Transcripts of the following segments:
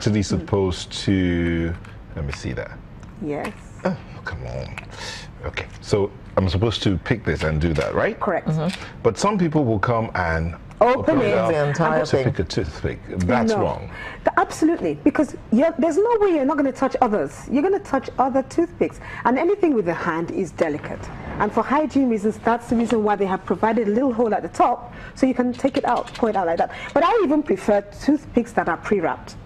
actually supposed to, let me see that. Yes. Oh, come on. Okay, so I'm supposed to pick this and do that, right? Correct. But some people will come and Open it. up The entire to thing. pick a toothpick. That's wrong. Absolutely, because there's no way you're not going to touch others. You're going to touch other toothpicks, and anything with the hand is delicate. And for hygiene reasons, that's the reason why they have provided a little hole at the top, so you can take it out, pour it out like that. But I even prefer toothpicks that are pre-wrapped.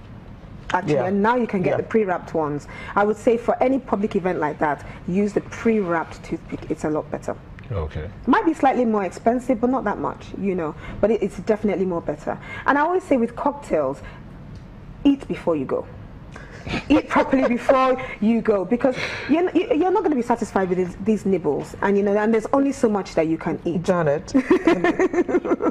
Actually, and now you can get the pre-wrapped ones. I would say for any public event like that, use the pre-wrapped toothpick. It's a lot better. Okay. Might be slightly more expensive, but not that much, you know. But it's definitely more better. And I always say with cocktails, eat before you go. Eat properly before you go, because you're not going to be satisfied with these nibbles, and and there's only so much that you can eat. Janet,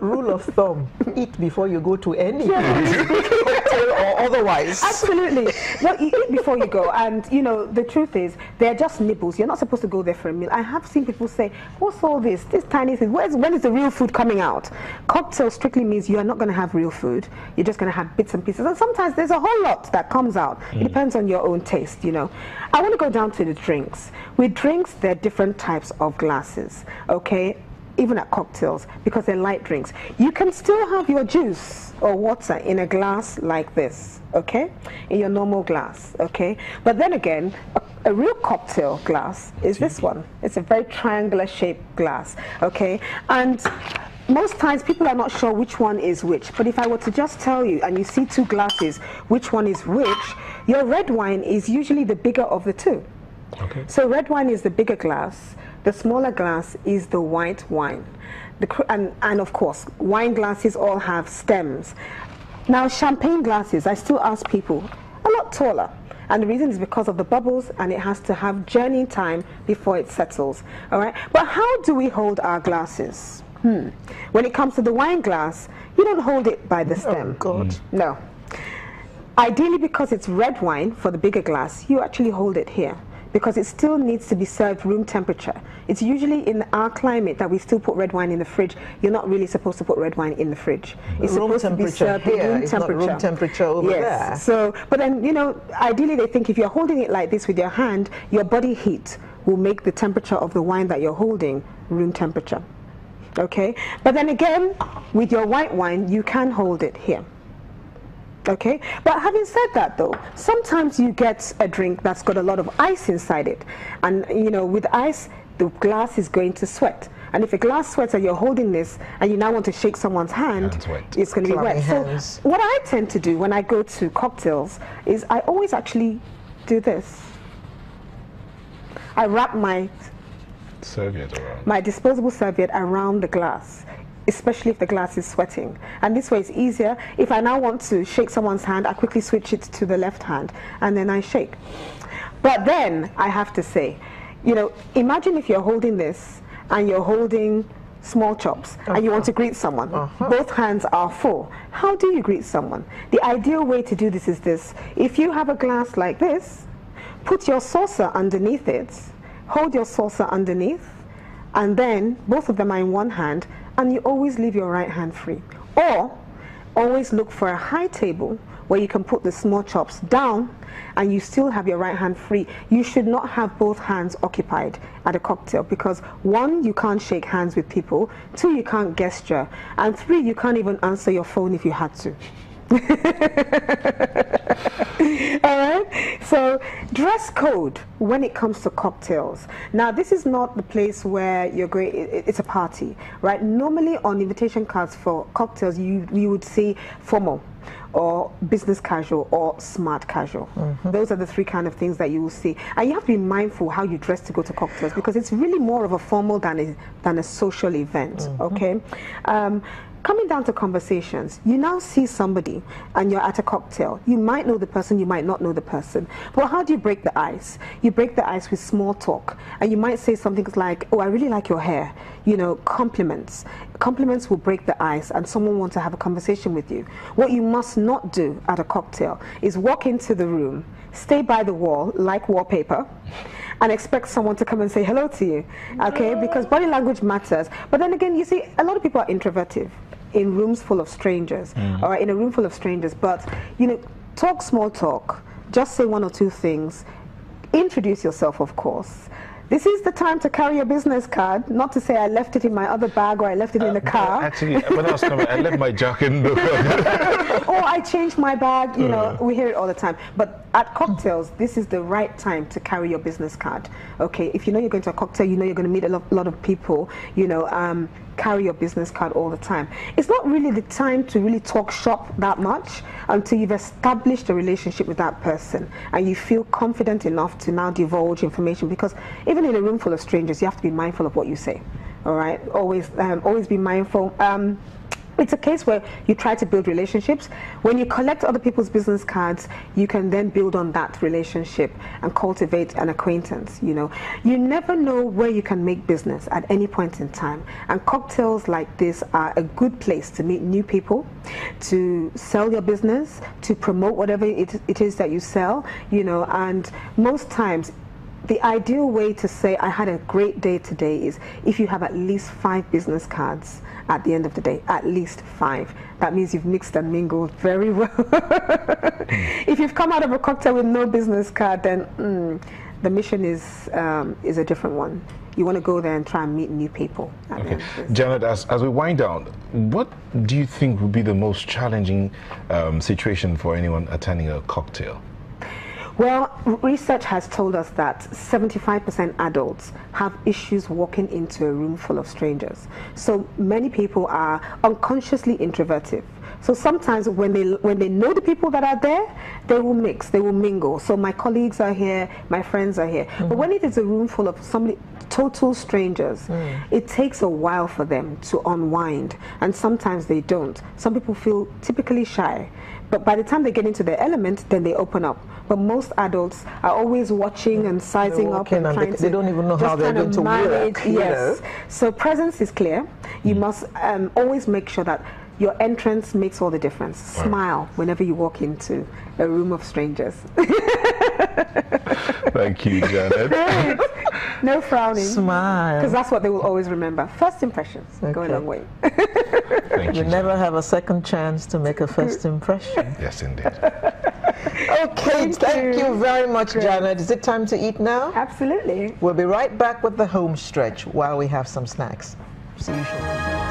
rule of thumb: eat before you go to any hotel or otherwise. Absolutely. No, you eat before you go, and the truth is they're just nibbles. You're not supposed to go there for a meal. I have seen people say, "What's all this? This tiny thing? When is the real food coming out?" Cocktail strictly means you are not going to have real food. You're just going to have bits and pieces, and sometimes there's a whole lot that comes out. It depends on your own taste, I want to go down to the drinks. With drinks, there are different types of glasses, okay? Even at cocktails, because they're light drinks. You can still have your juice or water in a glass like this, okay? In your normal glass, okay? But then again, a real cocktail glass is this one. It's a very triangular shaped glass, okay? And most times people are not sure which one is which, but if I were to just tell you and you see two glasses, which one is which, your red wine is usually the bigger of the two. Okay. So red wine is the bigger glass, the smaller glass is the white wine. And of course, wine glasses all have stems. Now champagne glasses, I still ask people, a lot taller. And the reason is because of the bubbles, and it has to have journeying time before it settles. All right. But how do we hold our glasses? When it comes to the wine glass, you don't hold it by the stem. Oh, God. No. Ideally, because it's red wine for the bigger glass, you actually hold it here, because it still needs to be served room temperature. It's usually in our climate that we still put red wine in the fridge. You're not really supposed to put red wine in the fridge. It's room supposed to be temperature served here, room it's temperature. not room temperature over there. So, but then, ideally they think if you're holding it like this with your hand, your body heat will make the temperature of the wine that you're holding room temperature. Okay? But then again, with your white wine, you can hold it here. Okay, but having said that though, sometimes you get a drink that's got a lot of ice inside it, and with ice the glass is going to sweat, and if a glass sweats and you're holding this and you now want to shake someone's hand, it's going to be wet. So what I tend to do when I go to cocktails is I always actually do this. I wrap my serviette around. My disposable serviette around the glass, especially if the glass is sweating. And this way it's easier. If I now want to shake someone's hand, I quickly switch it to the left hand and then I shake. But then I have to say, imagine if you're holding this and you're holding small chops and you want to greet someone. Both hands are full. How do you greet someone? The ideal way to do this is this. If you have a glass like this, put your saucer underneath it, hold your saucer underneath, and then both of them are in one hand, and you always leave your right hand free. Or always look for a high table where you can put the small chops down and you still have your right hand free. You should not have both hands occupied at a cocktail, because 1, you can't shake hands with people, 2, you can't gesture, and 3, you can't even answer your phone if you had to. All right, so dress code when it comes to cocktails. Now this is not the place where you're going, it's a party, right? Normally on invitation cards for cocktails you would see formal or business casual or smart casual. Those are the 3 kind of things that you will see, and you have to be mindful how you dress to go to cocktails, because it's really more of a formal than a social event. Okay. Coming down to conversations, you now see somebody and you're at a cocktail. You might know the person, you might not know the person. But how do you break the ice? You break the ice with small talk. And you might say something like, oh, I really like your hair. Compliments. Compliments will break the ice and someone wants to have a conversation with you. What you must not do at a cocktail is walk into the room, stay by the wall like wallpaper, and expect someone to come and say hello to you, okay? Because body language matters. But then again, you see, a lot of people are introverted in rooms full of strangers, or in a room full of strangers. But, talk small talk. Just say one or two things. Introduce yourself, of course. This is the time to carry your business card, not to say I left it in my other bag or I left it in the car. Actually, when I was coming, I left my jacket in the car. Or I changed my bag, you know, we hear it all the time. But at cocktails, this is the right time to carry your business card. Okay, if you know you're going to a cocktail, you know you're going to meet a lot of people, you know, carry your business card all the time. It's not really the time to really talk shop that much until you've established a relationship with that person and you feel confident enough to now divulge information, because even in a room full of strangers, you have to be mindful of what you say. All right, always be mindful. It's a case where you try to build relationships. When you collect other people's business cards, you can then build on that relationship and cultivate an acquaintance. You know, you never know where you can make business at any point in time, and cocktails like this are a good place to meet new people, to sell your business, to promote whatever it is that you sell. You know, and most times, the ideal way to say I had a great day today is if you have at least 5 business cards at the end of the day, at least 5. That means you've mixed and mingled very well. If you've come out of a cocktail with no business card, then the mission is a different one. You want to go there and try and meet new people. Okay. Janet, as we wind down, what do you think would be the most challenging situation for anyone attending a cocktail? Well, research has told us that 75% adults have issues walking into a room full of strangers. So many people are unconsciously introverted. So sometimes when they know the people that are there, they will mix, they will mingle. So my colleagues are here, my friends are here. But when it is a room full of total strangers, it takes a while for them to unwind, and sometimes they don't. Some people feel typically shy, but by the time they get into their element, then they open up. But most adults are always watching and sizing up and trying to. They don't even know how they're going to work. Yes. So presence is clear. You must always make sure that your entrance makes all the difference. Smile whenever you walk into a room of strangers. Thank you, Janet. No frowning. Smile. Because that's what they will always remember. First impressions go a long way. Thank You never have a second chance to make a first impression. Yes, indeed. Okay, thank you very much, Janet. Is it time to eat now? Absolutely. We'll be right back with the home stretch while we have some snacks. See you shortly.